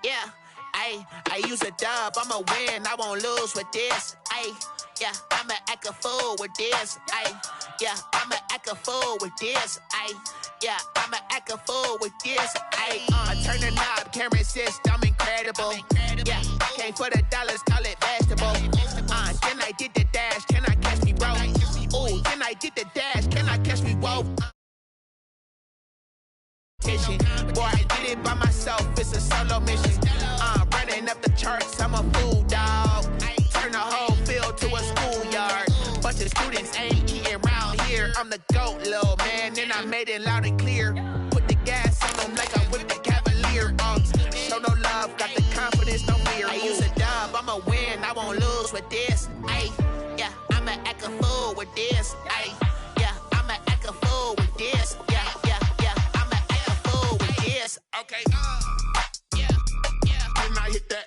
Yeah, I use a dub, I'ma win, I won't lose with this. Yeah, I'ma act a fool with this. Yeah, I'ma act a fool with this. Yeah, I'ma act a fool with this. Turn the knob, camera assist, I'm incredible. Yeah, came for the dollars, call it vegetable. Then I did the dash, can I catch me, bro? Ooh, then I did the dash, can I catch me, whoa? Boy, I did it by myself, it's a solo mission. Running up the charts, I'm a fool, dog. Turn the whole field to a schoolyard. Bunch of students ain't eating round here. I'm the GOAT, little man, and I made it loud and clear. Put the gas on them like I whipped the Cavalier. Show no love, got the confidence, no fear. I use a dub, I'ma win, I won't lose with this. Yeah, I'ma act a fool with this. Yeah, I'ma act a fool with this. Yeah, I'ma act a fool with this. Okay, yeah, when I hit that.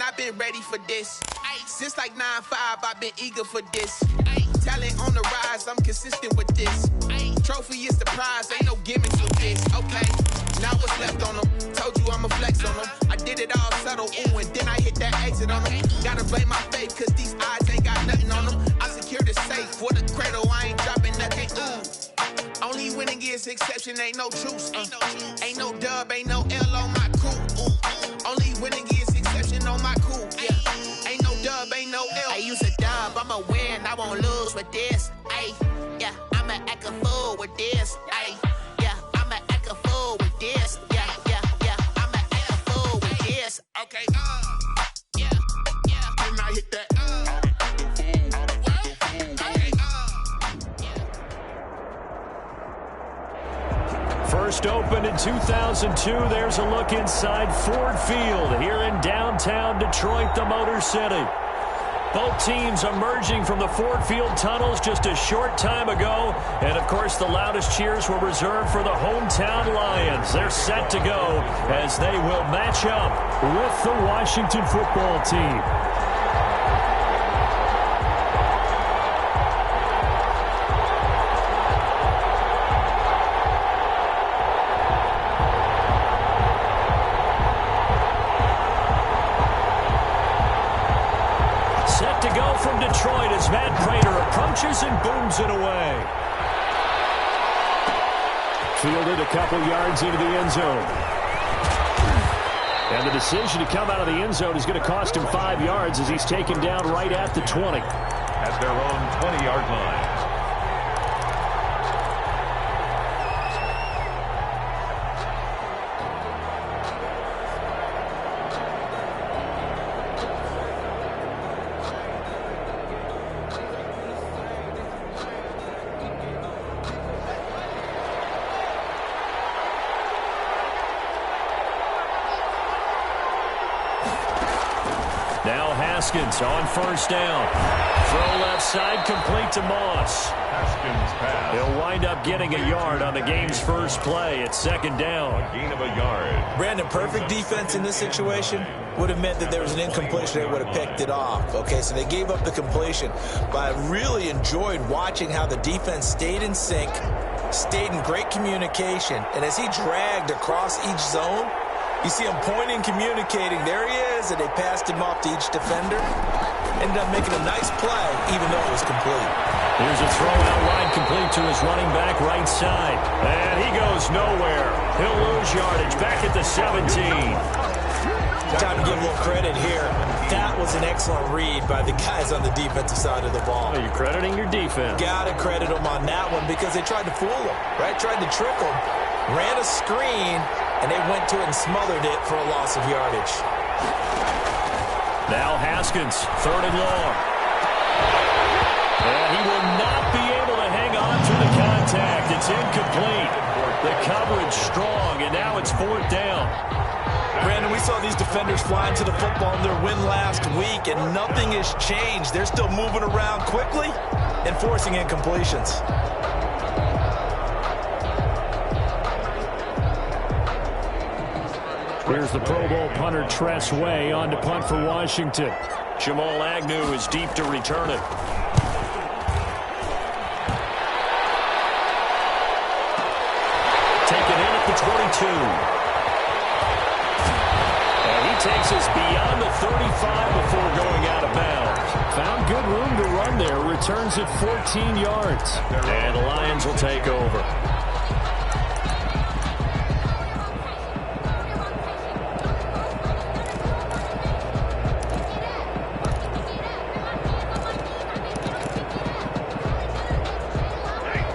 I've been ready for this. Since like 9-5, I've been eager for this. Talent on the rise, I'm consistent with this. Trophy is the prize, ain't no gimmicks with this. Okay, now what's left on them? Told you I'ma flex on them. I did it all subtle, ooh, and then I hit that exit on them. Gotta blame my faith, cause these odds ain't got nothing on them. I secure the safe for the cradle, I ain't dropping nothing, ooh. Only winning is exception, ain't no truce. Ain't no dub, ain't no L on my crew. Only winning is exception on my cool. Yeah, ain't no dub, ain't no L. I use a dub, I'ma win, I won't lose with this. Yeah, I'ma act a fool with this. Yeah, I'ma act a fool with this. Yeah, I'ma act a fool with this. Okay, yeah, when I hit that. First opened in 2002, there's a look inside Ford Field here in downtown Detroit, the Motor City. Both teams emerging from the Ford Field tunnels just a short time ago. And, of course, the loudest cheers were reserved for the hometown Lions. They're set to go as they will match up with the Washington football team. From Detroit as Matt Prater approaches and booms it away. Fielded a couple yards into the end zone. And the decision to come out of the end zone is going to cost him 5 yards as he's taken down right at the 20. At their own 20-yard line. Now Haskins on first down. Throw left side, complete to Moss. Haskins pass. He'll wind up getting a yard on the game's first play. It's second down. A gain of a yard. Brandon, perfect defense in this situation would have meant that there was an incompletion. They would have picked it off. Okay, so they gave up the completion. But I really enjoyed watching how the defense stayed in sync, stayed in great communication. And as he dragged across each zone, you see him pointing, communicating. There he is, and they passed him off to each defender. Ended up making a nice play, even though it was complete. Here's a throw out line complete to his running back right side. And he goes nowhere. He'll lose yardage back at the 17. Time to give a little credit here. That was an excellent read by the guys on the defensive side of the ball. Are you crediting your defense? Got to credit them on that one because they tried to fool him, right? Tried to trick him. Ran a screen, and they went to it and smothered it for a loss of yardage. Now Haskins, third and long. And he will not be able to hang on to the contact. It's incomplete. The coverage strong, and now it's fourth down. Brandon, we saw these defenders flying to the football in their win last week, and nothing has changed. They're still moving around quickly and forcing incompletions. Here's the Pro Bowl punter Tress Way on to punt for Washington. Jamal Agnew is deep to return it. Taken in at the 22. And he takes us beyond the 35 before going out of bounds. Found good room to run there. Returns it 14 yards. And the Lions will take over.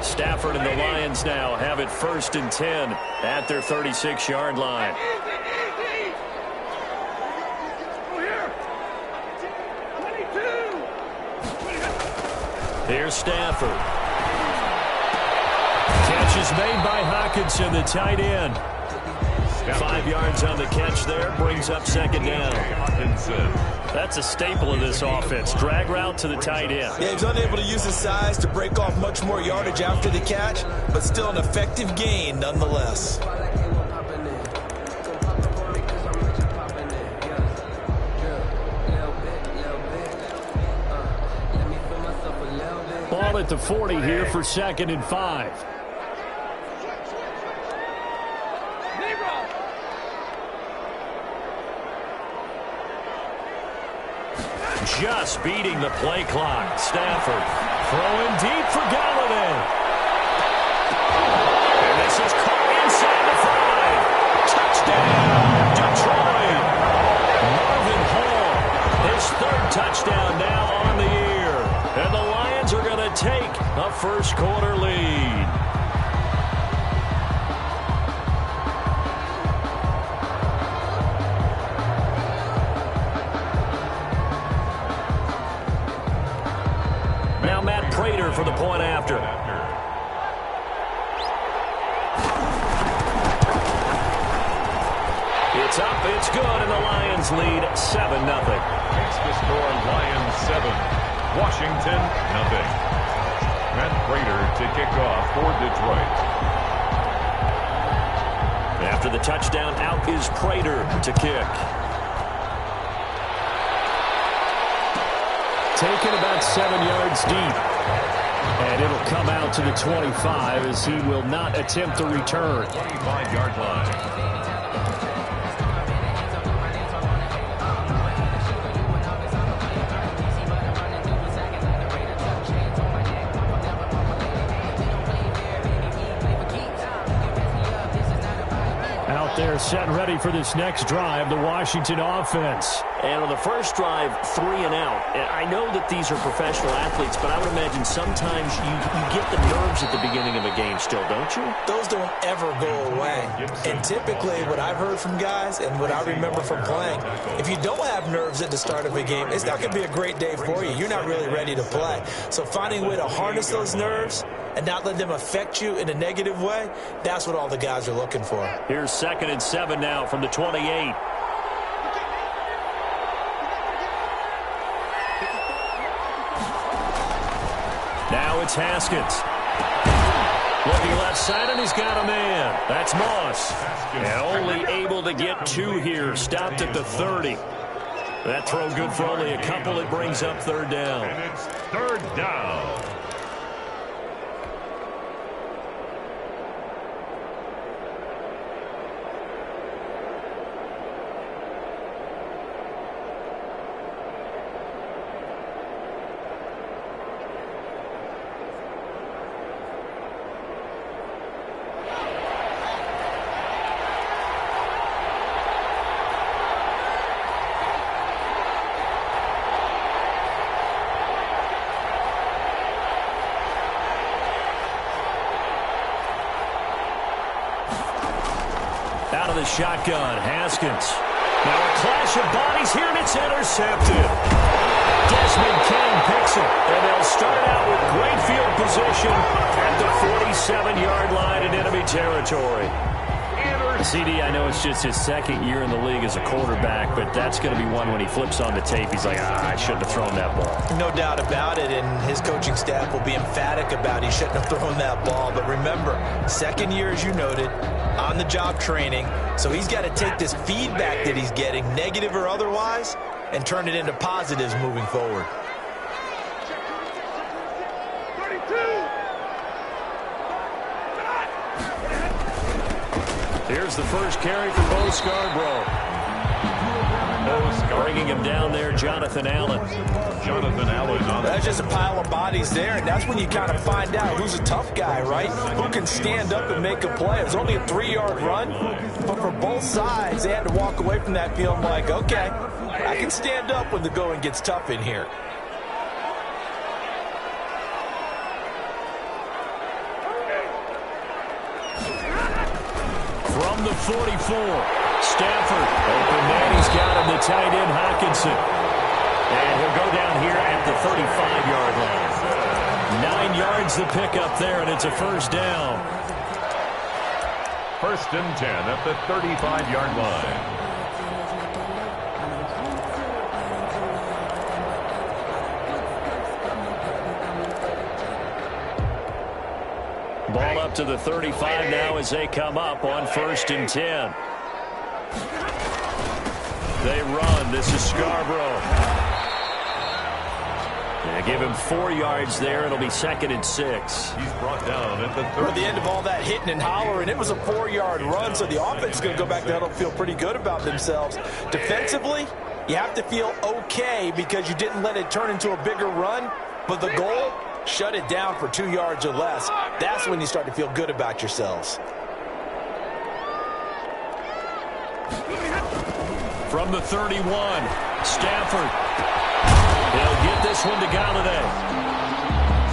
Stafford and the Lions now have it 1st and 10 at their 36-yard line. Here's Stafford. Catch is made by Hockenson, the tight end. 5 yards on the catch there, brings up 2nd down. That's a staple of this offense. Drag route to the tight end. Yeah, he's unable to use his size to break off much more yardage after the catch, but still an effective gain nonetheless. Ball at the 40 here for 2nd and 5. Just beating the play clock. Stafford throwing deep for Galladay. And this is caught inside the 5. Touchdown, Detroit. Marvin Hall, his 3rd touchdown now on the year. And the Lions are going to take a first-quarter lead. Prater for the point after. It's up, it's good, and the Lions lead 7-0. Makes the score Lions 7, Washington 0. Matt Prater to kick off for Detroit. After the touchdown, out is Prater to kick. Taken about 7 yards deep. And it'll come out to the 25 as he will not attempt to return. 25-yard line. Out there set and ready for this next drive, the Washington offense. And on the first drive, 3 and out. And I know that these are professional athletes, but I would imagine sometimes you get the nerves at the beginning of a game still, don't you? Those don't ever go away. And typically what I've heard from guys and what I remember from playing, if you don't have nerves at the start of a game, it's not going to be a great day for you. You're not really ready to play. So finding a way to harness those nerves and not let them affect you in a negative way, that's what all the guys are looking for. Here's 2nd and 7 now from the 28. Now it's Haskins. Looking left side, and he's got a man. That's Moss. And only able to get 2 here. Stopped at the 30. That throw good for only a couple. It brings up 3rd down. And it's 3rd down. Out of the shotgun, Haskins. Now a clash of bodies here, and it's intercepted. Desmond King picks it, and they'll start out with great field position at the 47-yard line in enemy territory. CD, I know it's just his 2nd year in the league as a quarterback, but that's going to be one when he flips on the tape, he's like, I shouldn't have thrown that ball. No doubt about it, and his coaching staff will be emphatic about he shouldn't have thrown that ball. But remember, 2nd year, as you noted, on-the-job training. So he's got to take this feedback that he's getting, negative or otherwise, and turn it into positives moving forward. Here's the first carry for Bo Scarborough. Bringing him down there, Jonathan Allen. Jonathan Allen on That's just a pile of bodies there, and that's when you kind of find out who's a tough guy, right? Who can stand up and make a play. It was only a 3-yard run, but for both sides, they had to walk away from that feeling like, okay, I can stand up when the going gets tough in here. From the 44, Stafford. Open man, he's got him, the tight end, Hockenson. And he'll go down here at the 35-yard line. 9 yards the pickup there, and it's a first down. 1st and 10 at the 35-yard line. Ball up to the 35 now as they come up on 1st and 10. They run. This is Scarborough. They give him 4 yards there. It'll be 2nd and 6. He's brought down at the 30. Toward the end of all that hitting and hollering, it was a 4-yard run, so the offense is going to go back to huddle and feel pretty good about themselves. Defensively, you have to feel okay because you didn't let it turn into a bigger run, but the goal, shut it down for 2 yards or less. That's when you start to feel good about yourselves. From the 31, Stafford. He'll get this one to Galladay.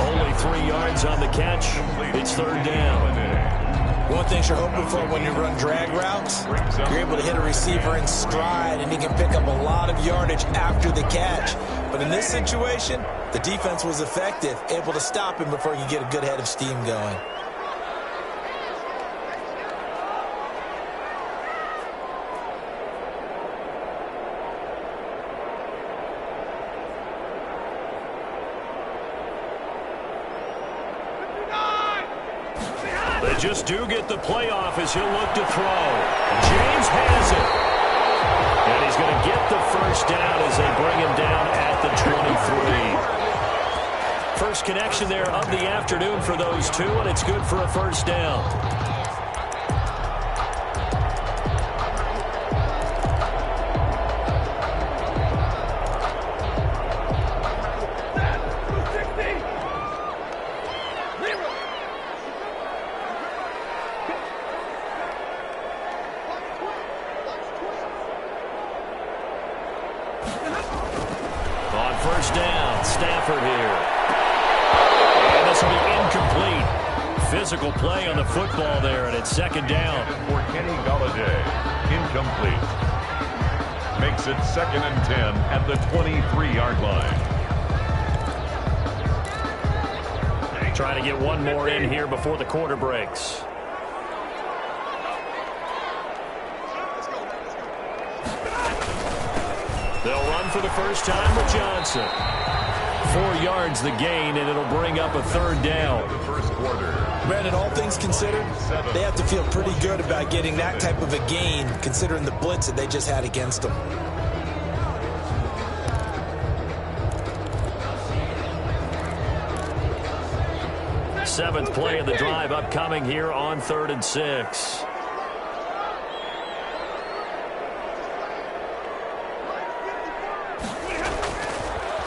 Only 3 yards on the catch. It's 3rd down. One thing you're hoping for when you run drag routes, you're able to hit a receiver in stride, and he can pick up a lot of yardage after the catch. But in this situation, the defense was effective, able to stop him before you get a good head of steam going. They just do get the playoff as he'll look to throw. James has it. And he's going to get the first down as they bring him down at the 23. First connection there of the afternoon for those two, and it's good for a first down. First down, Stafford here. And this will be incomplete. Physical play on the football there, and it's 2nd down. For Kenny Galladay, incomplete. Makes it 2nd and 10 at the 23-yard line. Trying to get one more in here before the quarter breaks. They'll run for the first time with Johnson. 4 yards the gain, and it'll bring up a 3rd down. The first quarter. Brandon, all things considered, they have to feel pretty good about getting that type of a gain, considering the blitz that they just had against them. Seventh play of the drive upcoming here on 3rd and 6.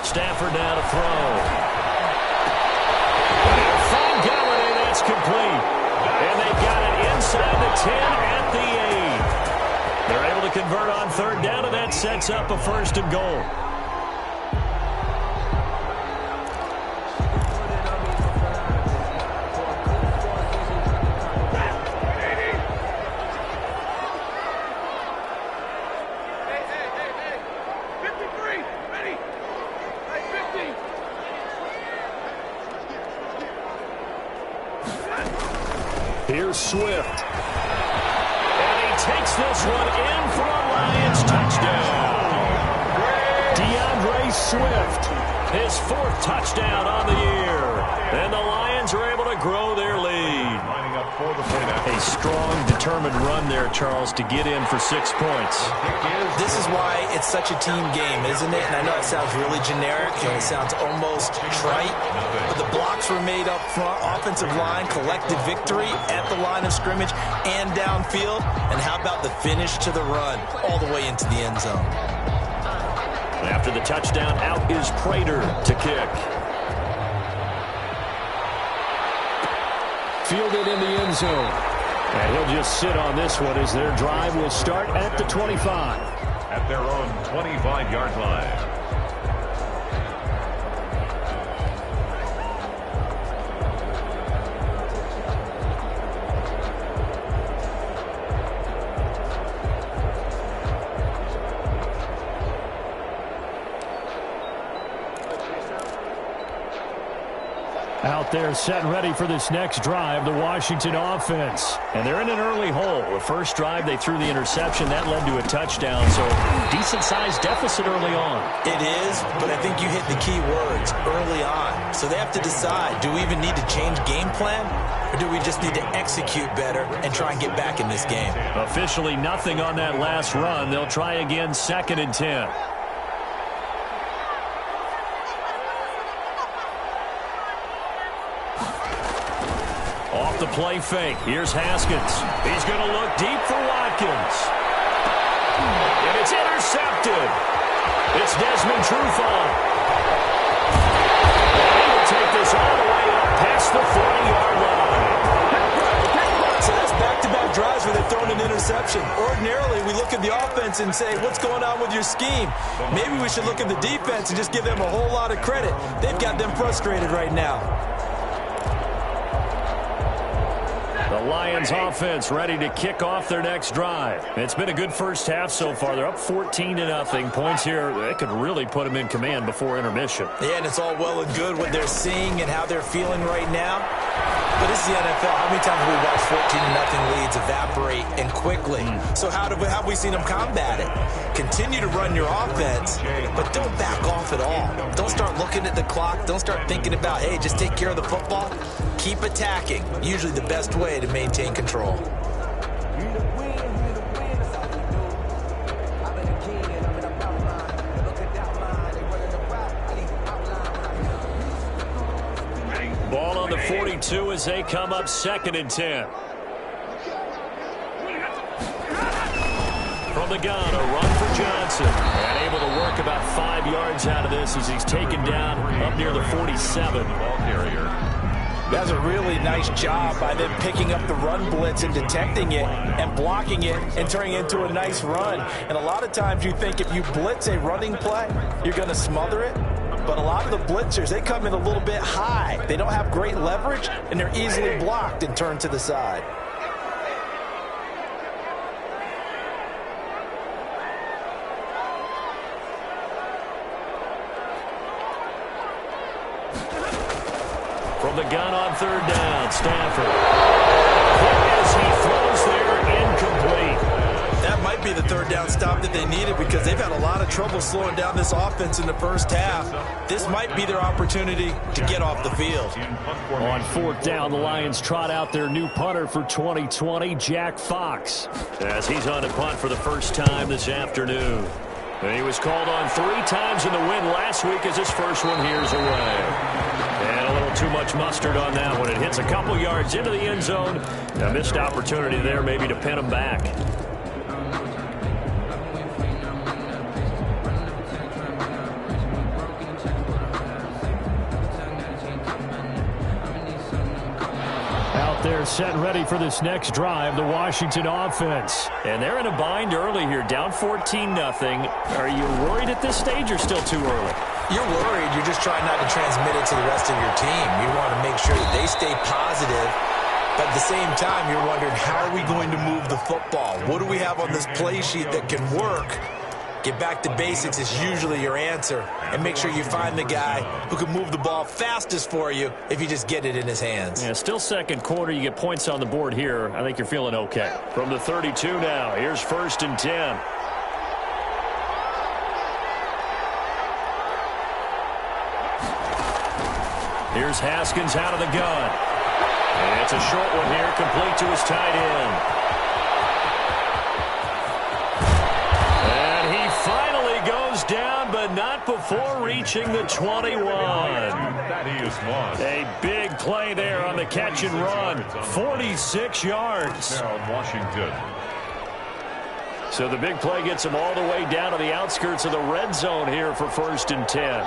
Stafford now to throw. They'll find Galladay. That's complete. And they've got it inside the 10 at the 8. They're able to convert on 3rd down, and that sets up a 1st and goal. Here's Swift. And he takes this one in for a Lions touchdown. DeAndre Swift, his 4th touchdown on the year. And the Lions are able to grow their lead. Lining up for the point after. A strong, determined run there, Charles, to get in for 6 points. This is why it's such a team game, isn't it? And I know it sounds really generic and it sounds almost trite, but the blocks were made up front, offensive line, collected victory at the line of scrimmage and downfield. And how about the finish to the run all the way into the end zone? After the touchdown, out is Prater to kick. Fielded in the end zone. And he'll just sit on this one as their drive will start at the 25. At their own 25-yard line. Out there set and ready for this next drive, the Washington offense. And they're in an early hole. The first drive, they threw the interception. That led to a touchdown, so decent-sized deficit early on. It is, but I think you hit the key words, early on. So they have to decide, do we even need to change game plan, or do we just need to execute better and try and get back in this game? Officially nothing on that last run. They'll try again 2nd and 10. Off the play fake. Here's Haskins. He's going to look deep for Watkins. And it's intercepted. It's Desmond Trufant. And he will take this all the way up past the 40-yard line. So that's back-to-back drives where they've thrown an interception. Ordinarily, we look at the offense and say, what's going on with your scheme? Maybe we should look at the defense and just give them a whole lot of credit. They've got them frustrated right now. The Lions offense ready to kick off their next drive. It's been a good first half so far. They're up 14-0. Points here, they could really put them in command before intermission. Yeah, and it's all well and good what they're seeing and how they're feeling right now. But this is the NFL. How many times have we watched 14-0 leads evaporate and quickly? So how have we seen them combat it? Continue to run your offense, but don't back off at all. Don't start looking at the clock. Don't start thinking about, hey, just take care of the football. Keep attacking. Usually the best way to maintain control. Ball on the 42 as they come up 2nd and 10. From the gun, a run for Johnson. And able to work about 5 yards out of this as he's taken down up near the 47. Ball carrier. That's a really nice job by them picking up the run blitz and detecting it and blocking it and turning it into a nice run. And a lot of times you think if you blitz a running play, you're going to smother it. But a lot of the blitzers, they come in a little bit high. They don't have great leverage, and they're easily blocked and turned to the side. From the gun on 3rd down, Stafford. As he throws there, incomplete. That might be the 3rd down stop that they needed because they've had a lot of trouble slowing down this offense in the first half. This might be their opportunity to get off the field. On 4th down, the Lions trot out their new punter for 2020, Jack Fox, as he's on a punt for the first time this afternoon. And he was called on 3 times in the win last week as his first one here's away. And a little too much mustard on that one. It hits a couple yards into the end zone. A missed opportunity there maybe to pin him back. They're set and ready for this next drive, the Washington offense. And they're in a bind early here, down 14-0. Are you worried at this stage or still too early? You're worried. You're just trying not to transmit it to the rest of your team. You want to make sure that they stay positive. But at the same time, you're wondering, how are we going to move the football? What do we have on this play sheet that can work? Get back to basics is usually your answer. And make sure you find the guy who can move the ball fastest for you if you just get it in his hands. Yeah, still second quarter. You get points on the board here. I think you're feeling okay. From the 32 now, here's 1st and 10. Here's Haskins out of the gun. And it's a short one here, complete to his tight end. And he finally goes down, but not before reaching the 21. A big play there on the catch and run. 46 yards. Now Washington. So the big play gets him all the way down to the outskirts of the red zone here for 1st and 10.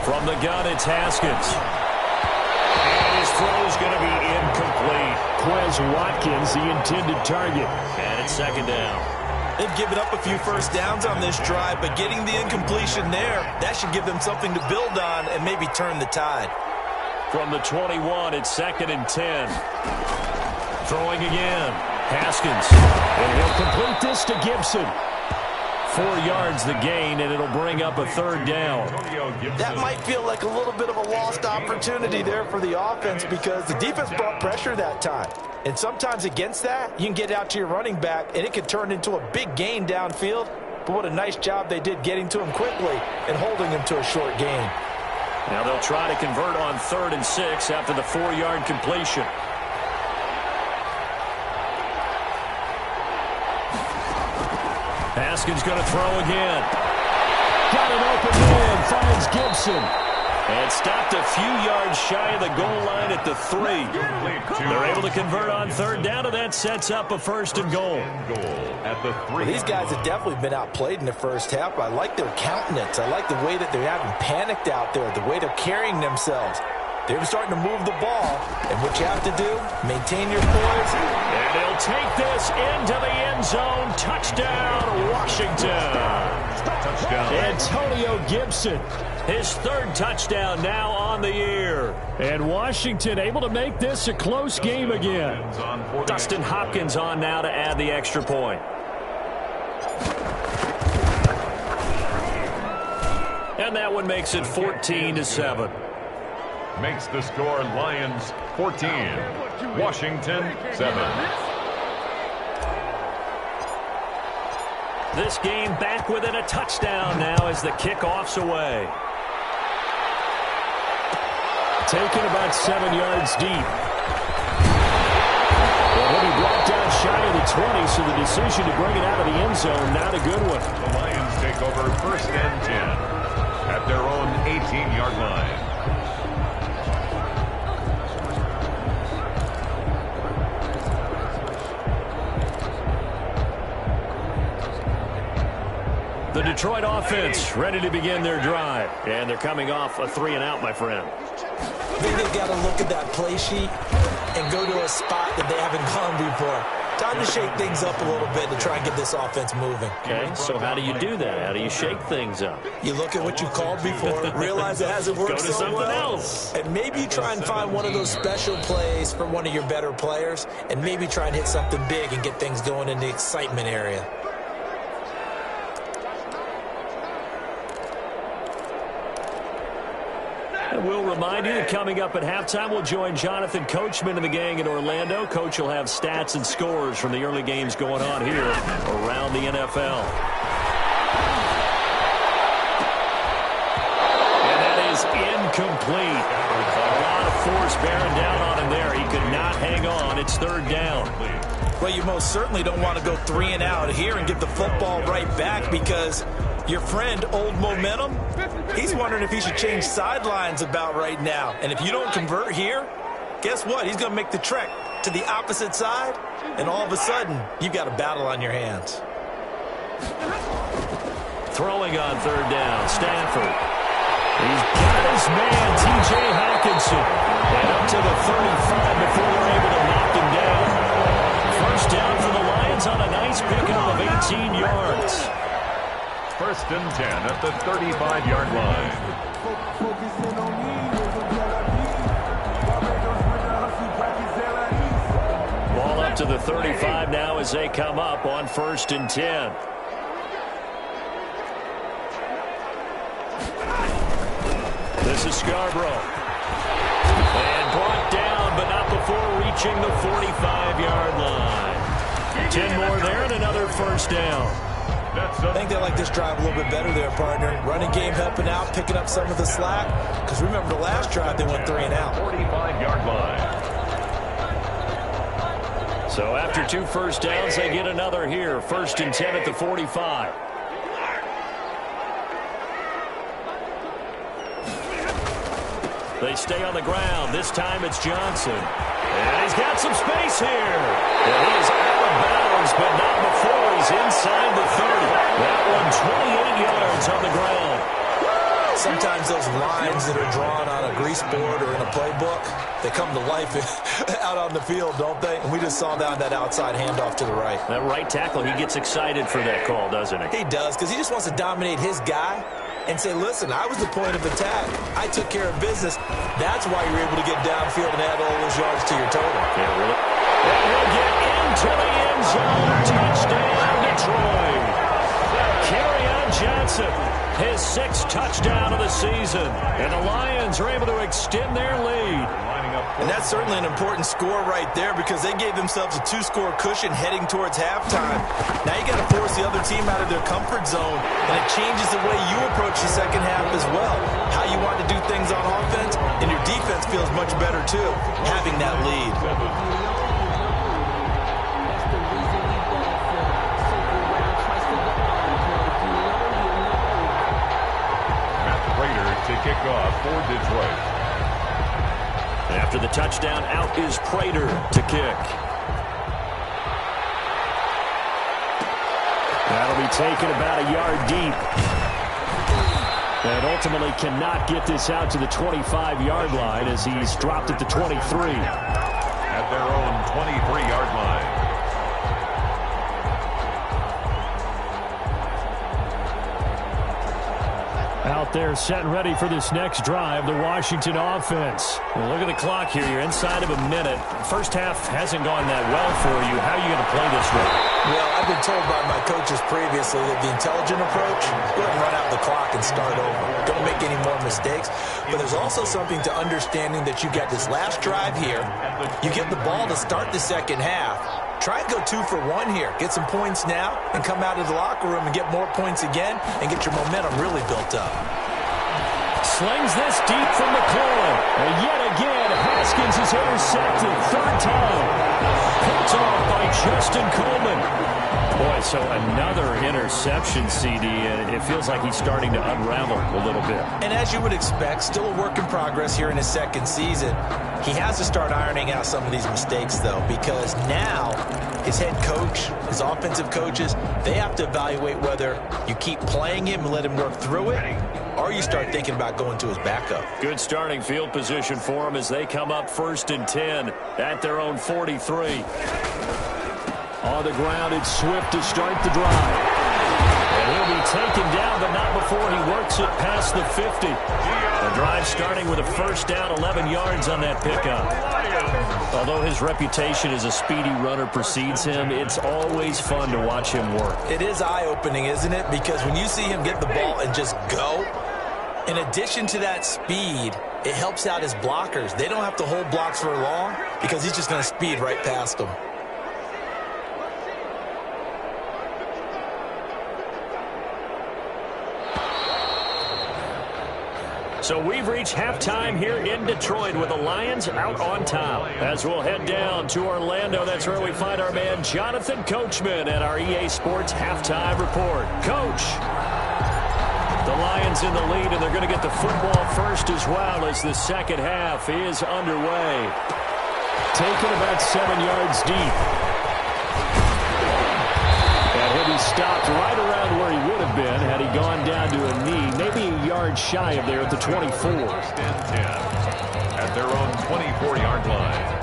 From the gun, it's Haskins. And his throw's going to be incomplete. Quez Watkins, the intended target. And it's 2nd down. They've given up a few first downs on this drive, but getting the incompletion there, that should give them something to build on and maybe turn the tide. From the 21, it's 2nd and 10. Throwing again. Haskins. And he'll complete this to Gibson. 4 yards the gain, and it'll bring up a 3rd down. That might feel like a little bit of a lost opportunity there for the offense because the defense brought pressure that time. And sometimes against that, you can get out to your running back, and it can turn into a big gain downfield. But what a nice job they did getting to him quickly and holding him to a short gain. Now they'll try to convert on 3rd and 6 after the 4-yard completion. Haskins going to throw again. Got an open man, finds Gibson. And stopped a few yards shy of the goal line at the 3. They're able to convert on 3rd down, and that sets up a 1st and goal. At the 3. Well, these guys have definitely been outplayed in the first half. I like their countenance. I like the way that they're having panicked out there, the way they're carrying themselves. They're starting to move the ball, and what you have to do, maintain your poise. And they'll take this into the end zone. Touchdown, Washington. Touchdown. Antonio Gibson, his 3rd touchdown now on the year. And Washington able to make this a close game again. Dustin Hopkins on now to add the extra point. And that one makes it 14-7. Makes the score Lions 14, Washington 7. This game back within a touchdown now as the kickoff's away. Taken about 7 yards deep. Well, he'll be brought down shy of the 20, so the decision to bring it out of the end zone, not a good one. The Lions take over 1st and 10 at their own 18-yard line. The Detroit offense ready to begin their drive. And they're coming off a 3-and-out, my friend. I think they've got to look at that play sheet and go to a spot that they haven't gone before. Time to shake things up a little bit to try and get this offense moving. Okay, so how do you do that? How do you shake things up? You look at what you called before, realize it hasn't worked Go to so something well, else. and maybe you try and find one of those special plays for one of your better players, and maybe try and hit something big and get things going in the excitement area. And we'll remind you that coming up at halftime, we'll join Jonathan Coachman and the gang in Orlando. Coach will have stats and scores from the early games going on here around the NFL. And that is incomplete. A lot of force bearing down on him there. He could not hang on. It's 3rd down. Well, you most certainly don't want to go 3-and-out here and get the football right back because your friend, Old Momentum, he's wondering if he should change sidelines about right now. And if you don't convert here, guess what? He's going to make the trek to the opposite side, and all of a sudden, you've got a battle on your hands. Throwing on 3rd down, Stafford. He's got his man, T.J. Hawkinson. And up to the 35 before they're able to knock him down. 1st down for the Lions on a nice pickup of 18 yards. 1st and 10 at the 35-yard line. Ball up to the 35 now as they come up on 1st and 10. This is Scarborough. And brought down before reaching the 45-yard line. 10 more there and another first down. I think they like this drive a little bit better there, partner. Running game helping out, picking up some of the slack. Because remember the last drive, they went 3 and out. 45-yard line. So after 2 first downs, they get another here. 1st and 10 at the 45. They stay on the ground. This time it's Johnson. And he's got some space here. And he is out of bounds, but not before he's inside the 30. That one 28 yards on the ground. Sometimes those lines that are drawn on a grease board or in a playbook, they come to life out on the field, don't they? And we just saw that outside handoff to the right. That right tackle, he gets excited for that call, doesn't he? He does, because he just wants to dominate his guy and say, listen, I was the point of attack. I took care of business. That's why you're able to get downfield and add all those yards to your total. Yeah, really. And he'll get into the end zone. Touchdown, Detroit. Kerryon Johnson, his 6th touchdown of the season. And the Lions are able to extend their lead. And that's certainly an important score right there because they gave themselves a 2-score cushion heading towards halftime. Now you got to force the other team out of their comfort zone, and it changes the way you approach the second half as well. How you want to do things on offense, and your defense feels much better too, having that lead. To kick off for Detroit. After the touchdown, out is Prater to kick. That'll be taken about a yard deep. And ultimately cannot get this out to the 25-yard line as he's dropped at the 23. At their own 23-yard line. Out there set and ready for this next drive, the Washington offense. Well, look at the clock here. You're inside of a minute. First half hasn't gone that well for you. How are you going to play this one? Well, I've been told by my coaches previously that the intelligent approach, go ahead and run out the clock and start over. Don't make any more mistakes. But there's also something to understanding that you got this last drive here. You get the ball to start the second half. Try and go 2 for 1 here. Get some points now and come out of the locker room and get more points again and get your momentum really built up. Slings this deep from the corner. And yet again, Haskins is intercepted. 3rd time. Picked off by Justin Coleman. Boy, so another interception, CD, and it feels like he's starting to unravel a little bit. And as you would expect, still a work in progress here in his 2nd season. He has to start ironing out some of these mistakes, though, because now his head coach, his offensive coaches, they have to evaluate whether you keep playing him and let him work through it, or you start thinking about going to his backup. Good starting field position for him as they come up 1st and 10 at their own 43. On the ground, it's Swift to start the drive. And he'll be taken down, but not before he works it past the 50. The drive starting with a first down, 11 yards on that pickup. Although his reputation as a speedy runner precedes him, it's always fun to watch him work. It is eye-opening, isn't it? Because when you see him get the ball and just go, in addition to that speed, it helps out his blockers. They don't have to hold blocks for long because he's just going to speed right past them. So we've reached halftime here in Detroit with the Lions out on top. As we'll head down to Orlando, that's where we find our man Jonathan Coachman at our EA Sports Halftime Report. Coach, the Lions in the lead, and they're going to get the football first as well as the second half is underway. Taken about 7 yards deep. And he'll be stopped right around where he would have been had he gone down to a knee, maybe a yard shy of there at the 24. 1st and 10 at their own 24-yard line.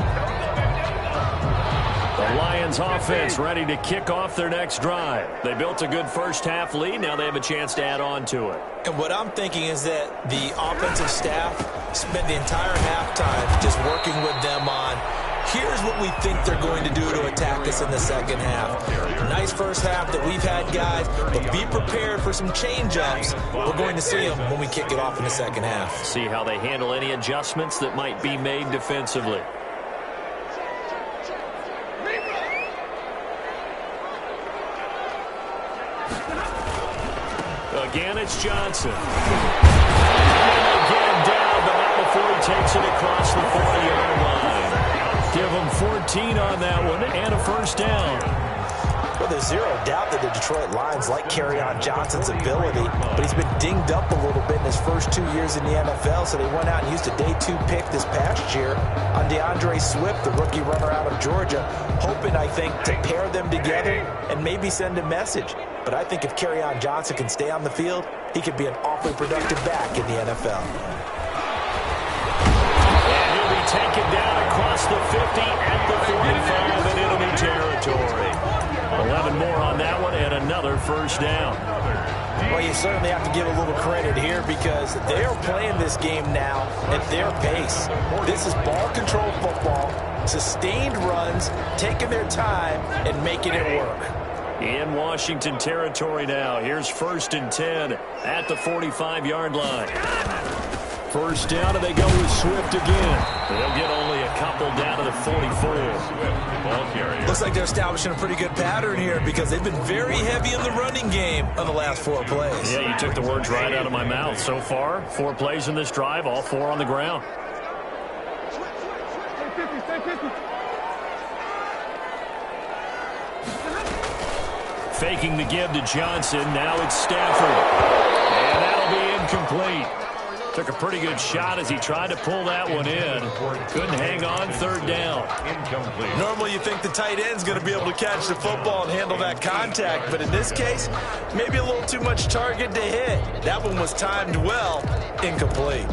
The Lions offense ready to kick off their next drive. They built a good first half lead. Now they have a chance to add on to it. And what I'm thinking is that the offensive staff spent the entire halftime just working with them on, here's what we think they're going to do to attack us in the second half. Nice first half that we've had, guys, but be prepared for some change-ups. We're going to see them when we kick it off in the second half. See how they handle any adjustments that might be made defensively. again, it's Johnson. And again down, but not before he takes it across the 40-yard line. Give him 14 on that one and a first down. Well, there's zero doubt that the Detroit Lions like Kerryon Johnson's ability, but he's been dinged up a little bit in his first 2 years in the NFL, so they went out and used a day 2 pick this past year on DeAndre Swift, the rookie runner out of Georgia, hoping, I think, to pair them together and maybe send a message. But I think if Kerryon Johnson can stay on the field, he could be an awfully productive back in the NFL. And he'll be taken down across the 50 at the 45 in enemy territory. 11 more on that one and another first down. Well, you certainly have to give a little credit here because they are playing this game now at their pace. This is ball control football, sustained runs, taking their time and making it work. In Washington territory now. Here's 1st and 10 at the 45-yard line. First down, and they go with Swift again. They'll get only a couple down to the 44. Looks like they're establishing a pretty good pattern here because they've been very heavy in the running game on the last 4 plays. Yeah, you took the words right out of my mouth. So far, 4 plays in this drive, all 4 on the ground. Faking the give to Johnson. Now it's Stafford. And that'll be incomplete. Took a pretty good shot as he tried to pull that one in. Couldn't hang on, 3rd down. Incomplete. Normally you think the tight end's going to be able to catch the football and handle that contact, but in this case, maybe a little too much target to hit. That one was timed well, incomplete.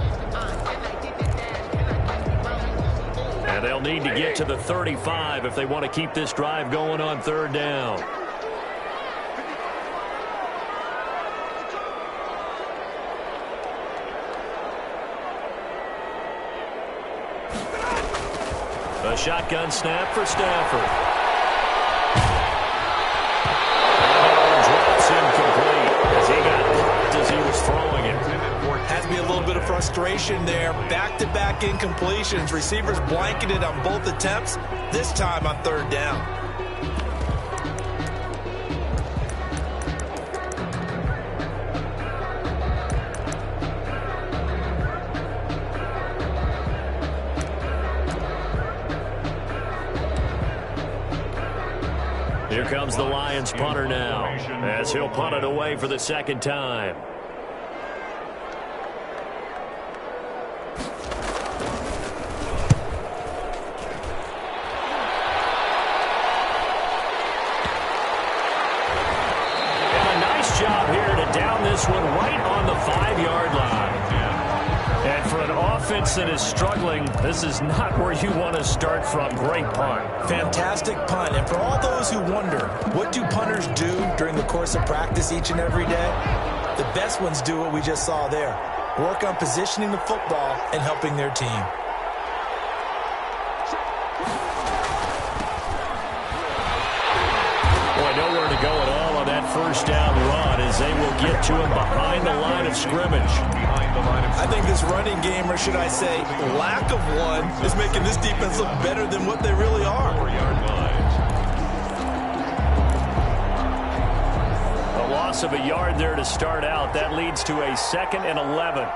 And they'll need to get to the 35 if they want to keep this drive going on 3rd down. A shotgun snap for Stafford. And drops incomplete as he got blocked as he was throwing it. Has to be a little bit of frustration there. Back-to-back incompletions. Receivers blanketed on both attempts, this time on 3rd down. Here comes the Lions punter now as he'll punt it away for the 2nd time. And a nice job here to down this one right on the 5-yard line. And for an offense that is struggling, this is not where you want to start from. Great punt. Fantastic punt. And for all those who wonder, what do punters do during the course of practice each and every day? The best ones do what we just saw there. Work on positioning the football and helping their team. Boy, nowhere to go at all on that first down run as they will get to him behind the line of scrimmage. I think this running game, or should I say lack of one, is making this defense look better than what they really are. 4-yard line. A loss of a yard there to start out. That leads to a 2nd and 11.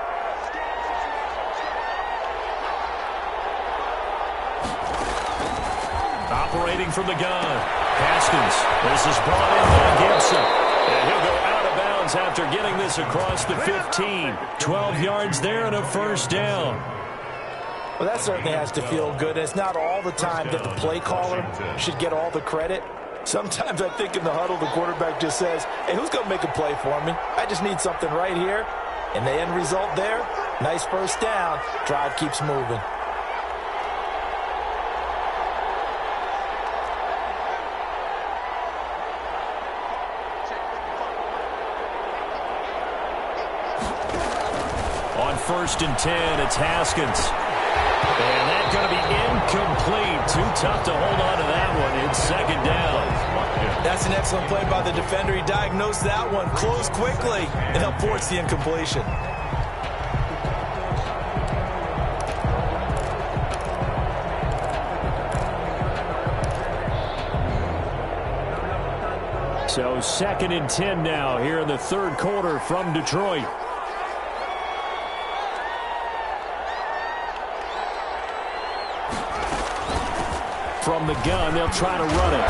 Operating from the gun. Haskins. This is brought in by Gibson. And he'll go out of bounds after getting this across the 15. 12 yards there and a first down. Well, that certainly has to feel good. It's not all the time that the play caller should get all the credit. Sometimes I think in the huddle, the quarterback just says, hey, who's going to make a play for me? I just need something right here. And the end result there, nice first down. Drive keeps moving. On 1st and 10, it's Haskins. And that's going to be incomplete. Too tough to hold on to that one. It's 2nd down. That's an excellent play by the defender. He diagnosed that one, closed quickly, and helped force the incompletion. So 2nd and 10 now here in the third quarter from Detroit. From the gun, they'll try to run it.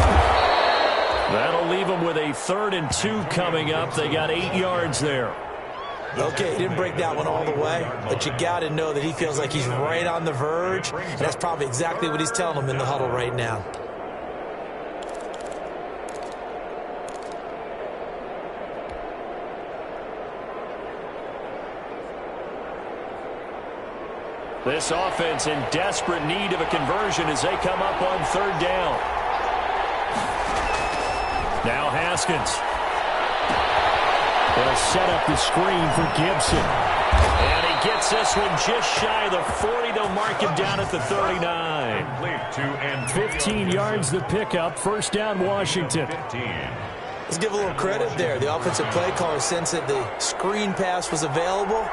That'll leave them with a 3rd and 2 coming up. They got 8 yards there. Okay, he didn't break that one all the way, but you got to know that he feels like he's right on the verge, and that's probably exactly what he's telling them in the huddle right now. This offense in desperate need of a conversion as they come up on 3rd down. Now Haskins. They'll set up the screen for Gibson. And he gets this one just shy of the 40. They'll mark him down at the 39. 15 yards the pickup. 1st down, Washington. Let's give a little credit there. The offensive play caller sensed that the screen pass was available.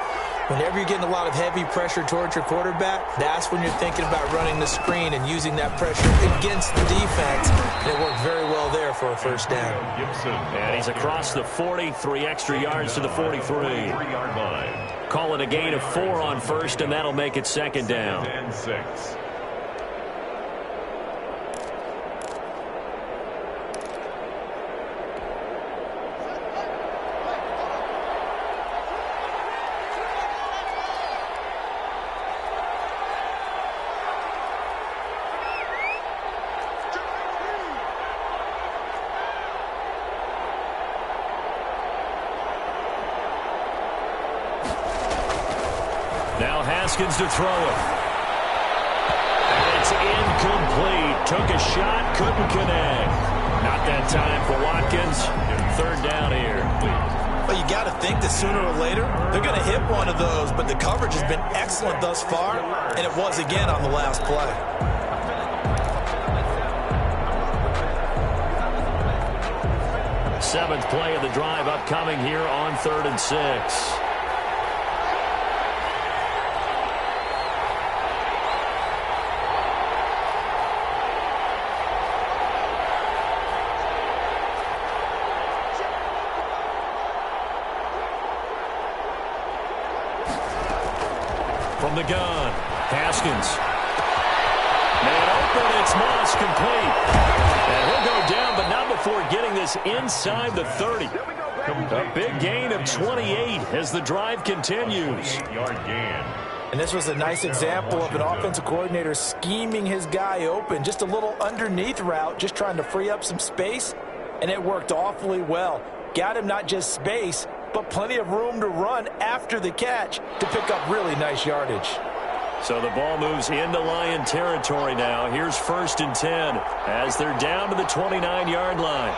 Whenever you're getting a lot of heavy pressure towards your quarterback, that's when you're thinking about running the screen and using that pressure against the defense. And it worked very well there for a 1st down. And he's across the 40, 3 extra yards to the 43. Call it a gain of 4 on 1st, and that'll make it 2nd down. And 6. Now Haskins to throw it. And it's incomplete. Took a shot, couldn't connect. Not that time for Watkins. 3rd down here. Well, you got to think that sooner or later they're going to hit one of those, but the coverage has been excellent thus far, and it was again on the last play. Seventh play of the drive upcoming here on 3rd and 6. From the gun, Haskins. Man open, it's Moss, complete. And he'll go down, but not before getting this inside the 30. A big gain of 28 as the drive continues. And this was a nice example of an offensive coordinator scheming his guy open. Just a little underneath route, just trying to free up some space, and it worked awfully well. Got him not just space, but plenty of room to run after the catch to pick up really nice yardage. So the ball moves into Lion territory now. Here's 1st and 10 as they're down to the 29-yard line.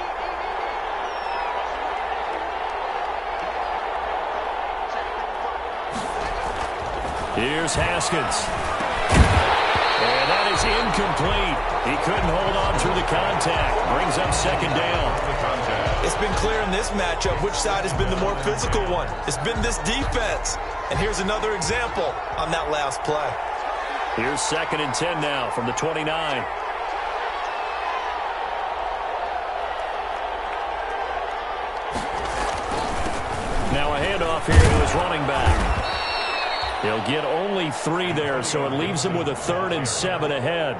Here's Haskins. And that is incomplete. He couldn't hold on through the contact. Brings up 2nd down. It's been clear in this matchup which side has been the more physical one. It's been this defense. And here's another example on that last play. Here's 2nd and 10 now from the 29. Now a handoff here to his running back. He'll get only 3 there, so it leaves him with a 3rd and 7 ahead.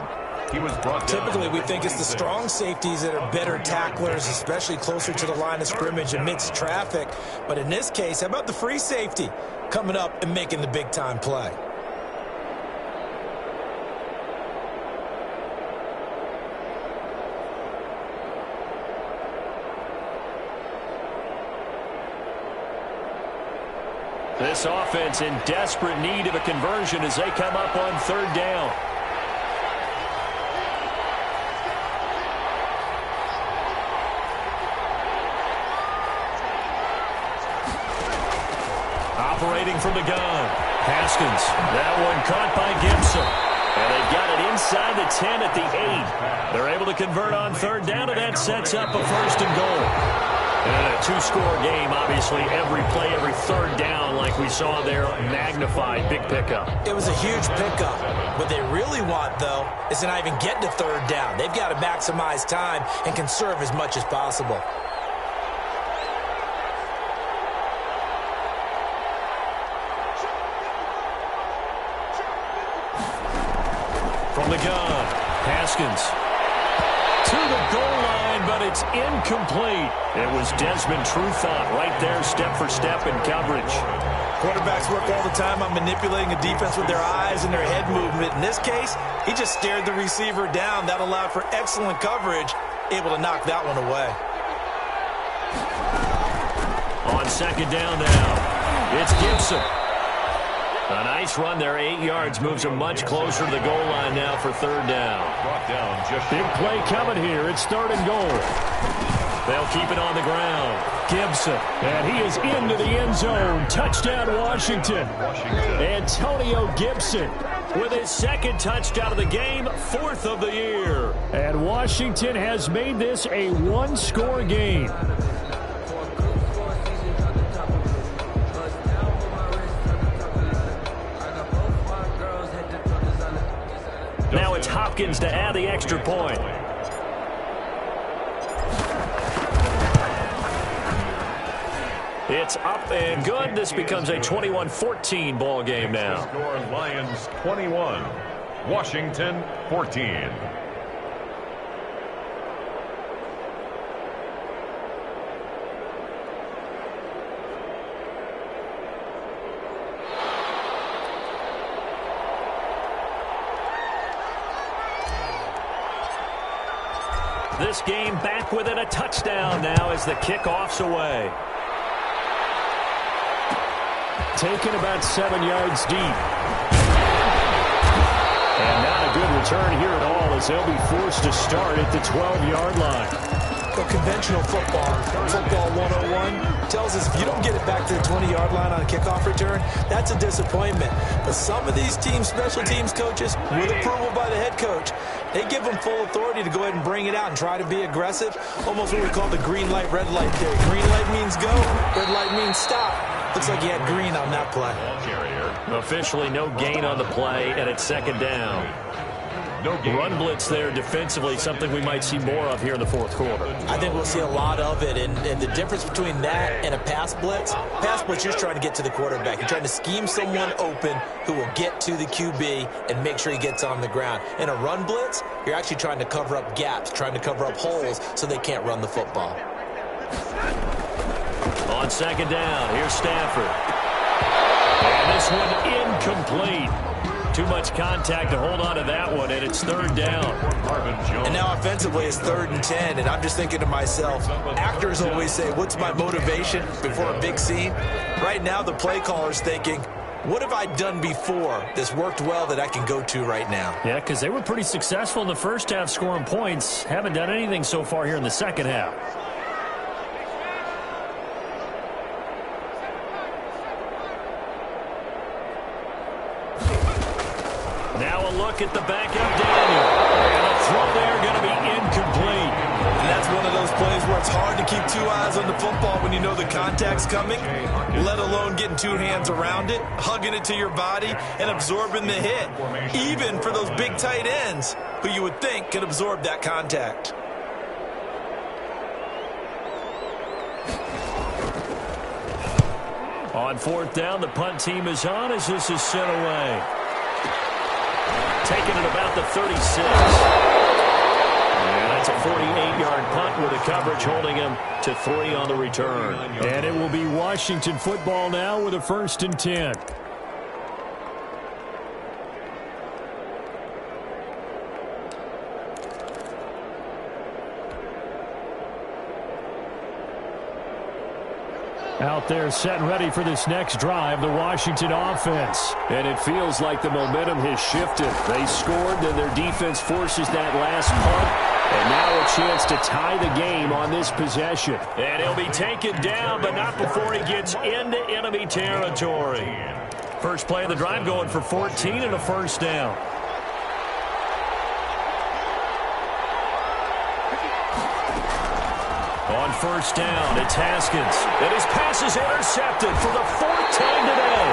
Typically, we think it's the strong safeties that are better tacklers, especially closer to the line of scrimmage amidst traffic. But in this case, how about the free safety coming up and making the big-time play? This offense in desperate need of a conversion as they come up on 3rd down. Operating from the gun, Haskins. That one caught by Gibson. And they've got it inside the 10 at the 8. They're able to convert on 3rd down, and that sets up a 1st and goal. And a 2-score game, obviously, every play, every 3rd down, like we saw there, magnified, big pickup. It was a huge pickup. What they really want, though, is to not even get to 3rd down. They've got to maximize time and conserve as much as possible. From the gun, Haskins to the goal line, but it's incomplete. It was Desmond Trufant right there, step for step in coverage. Quarterbacks work all the time on manipulating a defense with their eyes and their head movement. In this case, he just stared the receiver down. That allowed for excellent coverage, able to knock that one away. On second down now, it's Gibson. A nice run there, 8 yards, moves him much closer to the goal line now for third down. Big play coming here. It's third and goal. They'll keep it on the ground. Gibson, and he is into the end zone. Touchdown, Washington. Antonio Gibson with his second touchdown of the game, fourth of the year. And Washington has made this a one-score game. Now it's Hopkins to add the extra point. It's up and good. This becomes a 21-14 ball game now. Score Lions 21, Washington 14. This game back within a touchdown now as the kickoff's away. Taken about 7 yards deep. And not a good return here at all as they'll be forced to start at the 12-yard line. Well, conventional football 101, tells us if you don't get it back to the 20-yard line on a kickoff return, that's a disappointment. But some of these teams, special teams coaches, with approval by the head coach, they give them full authority to go ahead and bring it out and try to be aggressive, almost what we call the green light, red light theory. Green light means go, red light means stop. Looks like he had green on that play. Officially no gain on the play, and it's second down. Run blitz there defensively, something we might see more of here in the fourth quarter. I think we'll see a lot of it, and the difference between that and a pass blitz, you're just trying to get to the quarterback. You're trying to scheme someone open who will get to the QB and make sure he gets on the ground. In a run blitz, you're actually trying to cover up gaps, trying to cover up holes so they can't run the football. On second down, here's Stafford. And this one incomplete. Too much contact to hold on to that one, and it's third down. And now offensively it's 3rd and 10, and I'm just thinking to myself, actors always say, what's my motivation before a big scene? Right now the play caller's thinking, what have I done before that's worked well that I can go to right now? Yeah, because they were pretty successful in the first half scoring points. Haven't done anything so far here in the second half. Now a look at the backup Daniel. And the throw there going to be incomplete. And that's one of those plays where it's hard to keep 2 eyes on the football when you know the contact's coming, let alone getting 2 hands around it, hugging it to your body, and absorbing the hit. Even for those big tight ends who you would think could absorb that contact. On fourth down, the punt team is on as this is sent away. Taken at about the 36. And that's a 48-yard punt with a coverage holding him to 3 on the return. And it will be Washington football now with a 1st and 10. Out there set and ready for this next drive, the Washington offense. And it feels like the momentum has shifted. They scored, then their defense forces that last punt. And now a chance to tie the game on this possession. And he'll be taken down, but not before he gets into enemy territory. First play of the drive going for 14 and a 1st down. On 1st down, it's Haskins. And his pass is intercepted for the 4th time today.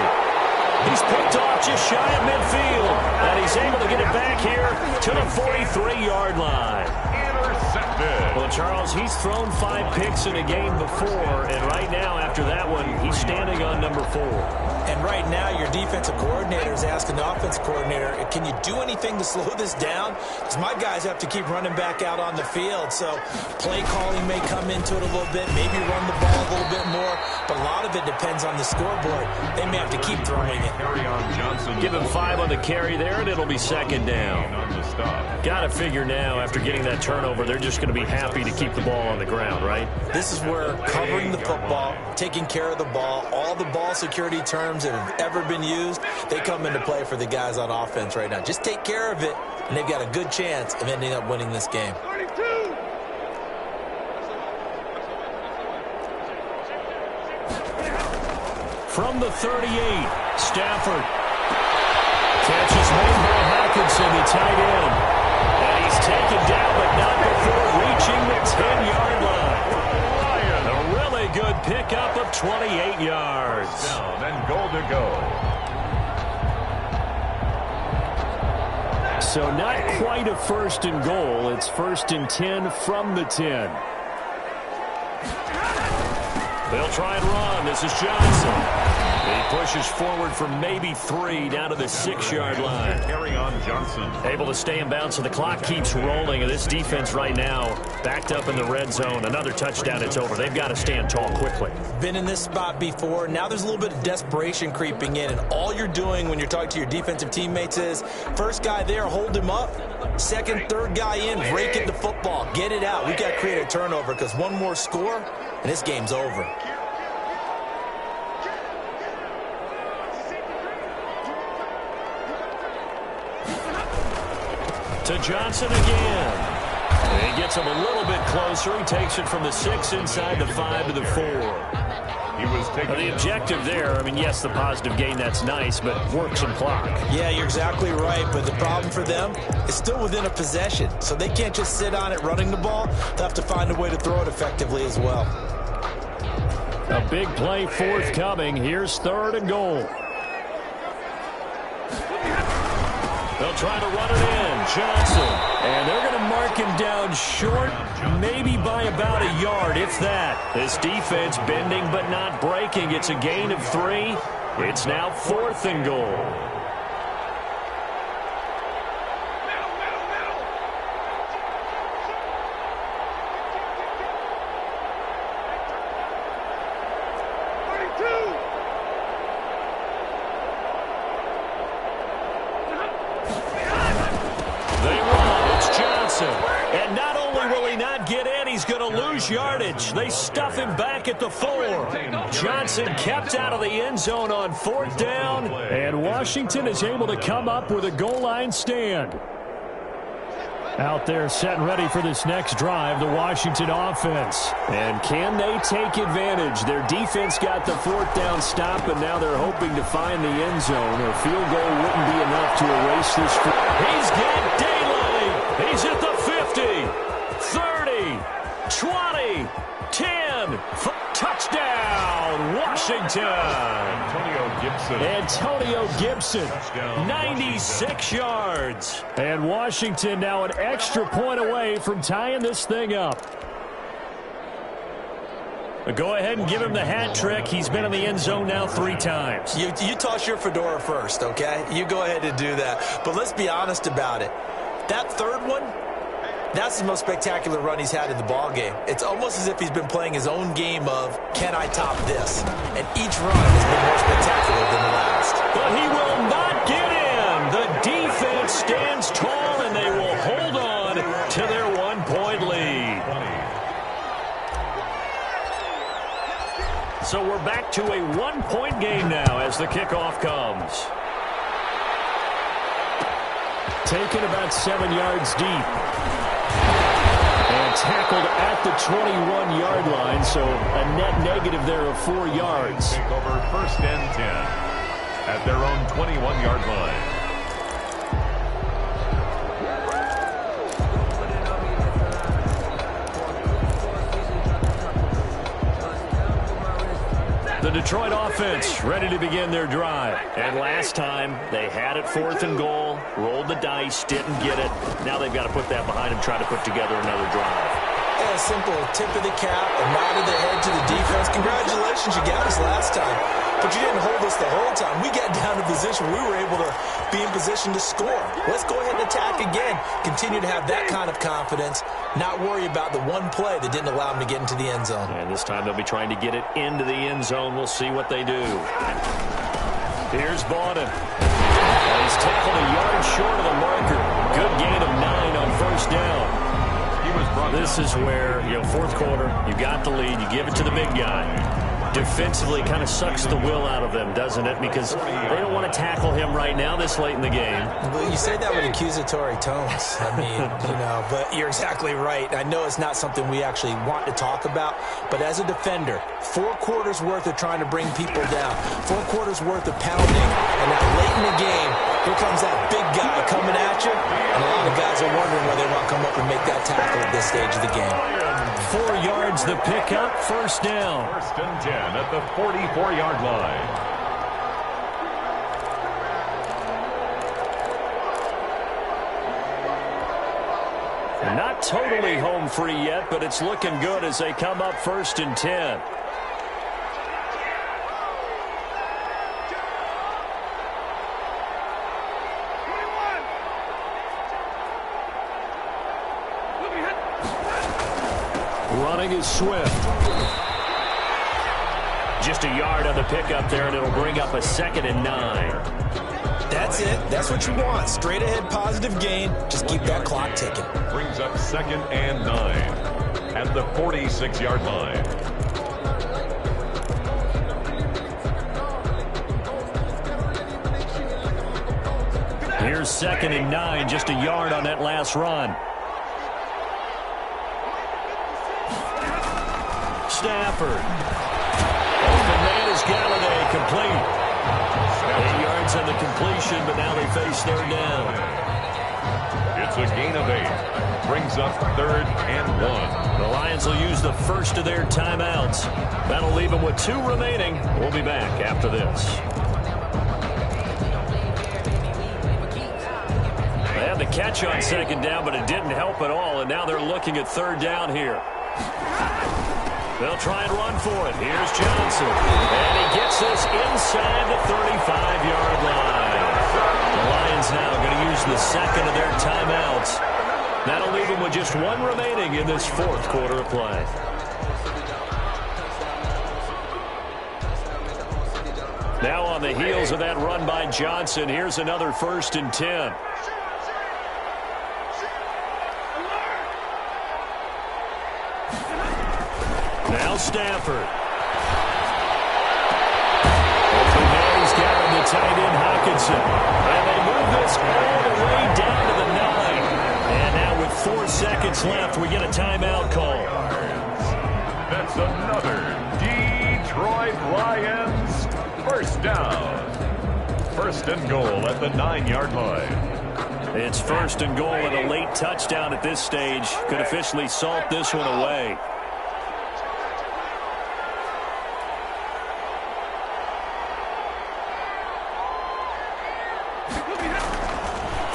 He's picked off just shy of midfield. And he's able to get it back here to the 43-yard line. Intercepted. Well, Charles, he's thrown 5 picks in a game before, and right now, after that one, he's standing on number 4. And right now, your defensive coordinator is asking the offensive coordinator, can you do anything to slow this down? Because my guys have to keep running back out on the field. So play calling may come into it a little bit, maybe run the ball a little bit more, but a lot of it depends on the scoreboard. They may have to keep throwing it. Give him 5 on the carry there, and it'll be second down. Got to figure now, after getting that turnover, they're just going to be happy to keep the ball on the ground, right? This is where covering the football, taking care of the ball, all the ball security terms that have ever been used, they come into play for the guys on offense right now. Just take care of it, and they've got a good chance of ending up winning this game. From the 38, Stafford catches made by Hawkinson, the tight end. And he's taken down, but not before reaching the 10-yard line. A really good pickup of 28 yards. Down and goal to go. So not quite a first and goal. It's first and 10 from the 10. They'll try and run. This is Johnson. He pushes forward for maybe 3 down to the 6-yard line. Carry on Johnson. Able to stay in bounds, so the clock keeps rolling. And this defense right now backed up in the red zone. Another touchdown, it's over. They've got to stand tall quickly. Been in this spot before. Now there's a little bit of desperation creeping in. And all you're doing when you're talking to your defensive teammates is, first guy there, hold him up. Second, third guy in, break it the football. Get it out. We got to create a turnover because one more score, and this game's over. To Johnson again. And he gets him a little bit closer. He takes it from the 6 inside the 5 to the 4. He was taking the objective there, I mean, yes, the positive gain, that's nice, but work some clock. Yeah, you're exactly right, but the problem for them is still within a possession, so they can't just sit on it running the ball. They'll have to find a way to throw it effectively as well. A big play forthcoming. Here's 3rd and goal. They'll try to run it in. Johnson. And they're going to mark him down short, maybe by about a yard, if that. This defense bending but not breaking. It's a gain of 3. It's now 4th and goal. And not only will he not get in, he's going to lose yardage. They stuff him back at the 4. Johnson kept out of the end zone on 4th down. And Washington is able to come up with a goal line stand. Out there set and ready for this next drive, the Washington offense. And can they take advantage? Their defense got the 4th down stop, and now they're hoping to find the end zone. A field goal wouldn't be enough to erase this. He's got daylight. He's at the 50, 30, 20, 10. Touchdown, Washington. Antonio Gibson, 96 yards. And Washington now an extra point away from tying this thing up. Go ahead and give him the hat trick. He's been in the end zone now 3 times. You toss your fedora first, okay? You go ahead and do that. But let's be honest about it. That 3rd one, that's the most spectacular run he's had in the ball game. It's almost as if he's been playing his own game of, can I top this? And each run has been more spectacular than the last. But he will not get in. The defense stands tall, and they will hold on to their 1-point lead. So we're back to a 1-point game now as the kickoff comes. Taken about 7 yards deep. And tackled at the 21-yard line, so a net negative there of 4 yards. Take over 1st and 10 at their own 21-yard line. The Detroit offense ready to begin their drive. And last time, they had it 4th and goal, rolled the dice, didn't get it. Now they've got to put that behind them, try to put together another drive. A simple tip of the cap, a nod of the head to the defense. Congratulations, you got us last time, but you didn't hold us the whole time. We got down to position. We were able to be in position to score. Let's go ahead and attack again. Continue to have that kind of confidence, not worry about the one play that didn't allow them to get into the end zone. And this time they'll be trying to get it into the end zone. We'll see what they do. Here's Bawden. He's tackled a yard short of the marker. Good gain of 9 on first down. This is where, fourth quarter, you got the lead, you give it to the big guy. Defensively kind of sucks the will out of them, doesn't it? Because they don't want to tackle him right now this late in the game. Well, you say that with accusatory tones. I mean, but you're exactly right. I know it's not something we actually want to talk about, but as a defender, 4 quarters worth of trying to bring people down, 4 quarters worth of pounding, and now late in the game, here comes that big guy coming at you, and a lot of guys are wondering whether they want to come up and make that tackle at this stage of the game. 4 yards the pickup, first down. First and 10 at the 44-yard line. Not totally home free yet, but it's looking good as they come up first and 10. Running is Swift. Just a yard on the pickup there, and it'll bring up a 2nd and 9. That's it. That's what you want. Straight ahead positive gain. Just keep that clock ticking. Brings up 2nd and 9 at the 46-yard line. Here's 2nd and 9, just a yard on that last run. Stafford. Open man is Galladay, complete. 8 yards on the completion, but now they face 3rd down. It's a gain of 8. Brings up 3rd and 1. The Lions will use the first of their timeouts. That'll leave them with 2 remaining. We'll be back after this. They had the catch on 2nd down, but it didn't help at all, and now they're looking at 3rd down here. They'll try and run for it. Here's Johnson. And he gets this inside the 35-yard line. The Lions now going to use the 2nd of their timeouts. That'll leave them with just 1 remaining in this 4th quarter of play. Now on the heels of that run by Johnson, here's another 1st and 10. Now Stafford. Open man, he's got him, the tight end Hockenson. And they move this all the way down to the 9. And now with 4 seconds left, we get a timeout call. That's another Detroit Lions first down. 1st and goal at the 9-yard line. It's 1st and goal, and a late touchdown at this stage could officially salt this one away.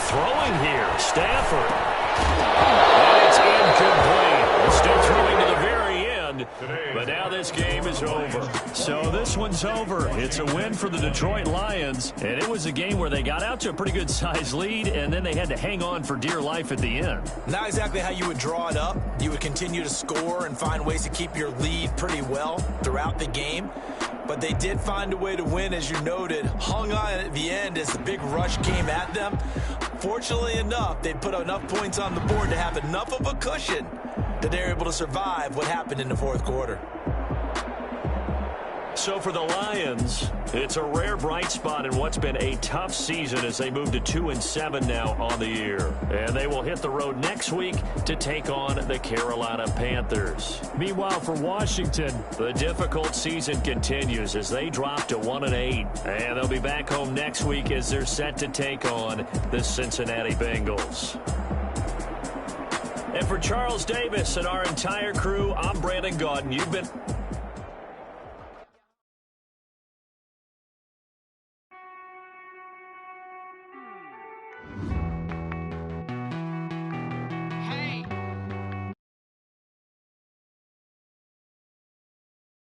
Throwing here, Stafford. And it's incomplete. Still throwing to the very end, but now this game is over. So this one's over. It's a win for the Detroit Lions, and it was a game where they got out to a pretty good-sized lead, and then they had to hang on for dear life at the end. Not exactly how you would draw it up. You would continue to score and find ways to keep your lead pretty well throughout the game. But they did find a way to win, as you noted. Hung on at the end as the big rush came at them. Fortunately enough, they put enough points on the board to have enough of a cushion that they're able to survive what happened in the 4th quarter. So for the Lions, it's a rare bright spot in what's been a tough season as they move to 2-7 now on the year. And they will hit the road next week to take on the Carolina Panthers. Meanwhile, for Washington, the difficult season continues as they drop to 1-8. And they'll be back home next week as they're set to take on the Cincinnati Bengals. And for Charles Davis and our entire crew, I'm Brandon Gaudin. You've been...